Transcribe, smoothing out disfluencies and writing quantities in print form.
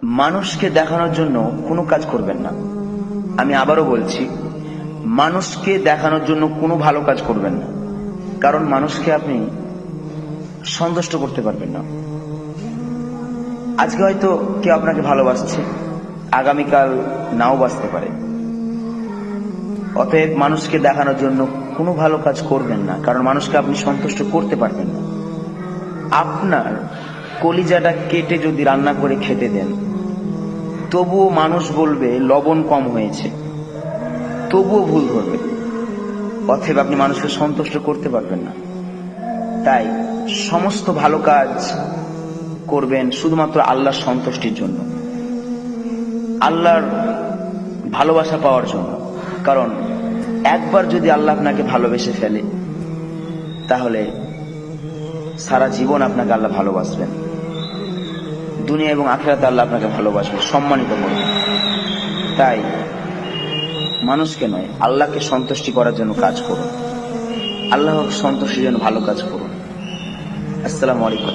মানুষকে দেখানোর জন্য কোনো কাজ করবেন না। আমি আবারও বলছি, মানুষকে দেখানোর জন্য কোনো ভালো কাজ করবেন না, কারণ মানুষকে আপনি সন্তুষ্ট করতে পারবেন না। আজকে হয়তো কেউ আপনাকে ভালোবাসছে, আগামীকাল নাও বাসতে পারে। অতএব মানুষকে দেখানোর জন্য কোনো ভালো কাজ করবেন না, কারণ মানুষকে আপনি সন্তুষ্ট করতে পারবেন না। আপনার কলিজাটা কেটে যদি রান্না করে খেতে দেন, তবুও মানুষ বলবে লবণ কম হয়েছে, তবুও ভুল ধরবে। অতএব আপনি মানুষকে সন্তুষ্ট করতে পারবেন না। তাই সমস্ত ভালো কাজ করবেন শুধুমাত্র আল্লাহর সন্তুষ্টির জন্য, আল্লাহর ভালোবাসা পাওয়ার জন্য। কারণ একবার যদি আল্লাহ আপনাকে ভালোবেসে ফেলে, তাহলে সারা জীবন আপনাকে আল্লাহ ভালোবাসবেন। দুনিয়া এবং আখিরাতে আল্লাহ আপনাকে ভালোবাসবে, সম্মানিত করবেন। তাই মানুষকে নয়, আল্লাহকে সন্তুষ্টি করার জন্য কাজ করুন, আল্লাহর সন্তুষ্টির জন্য ভালো কাজ করুন। আসসালামু আলাইকুম।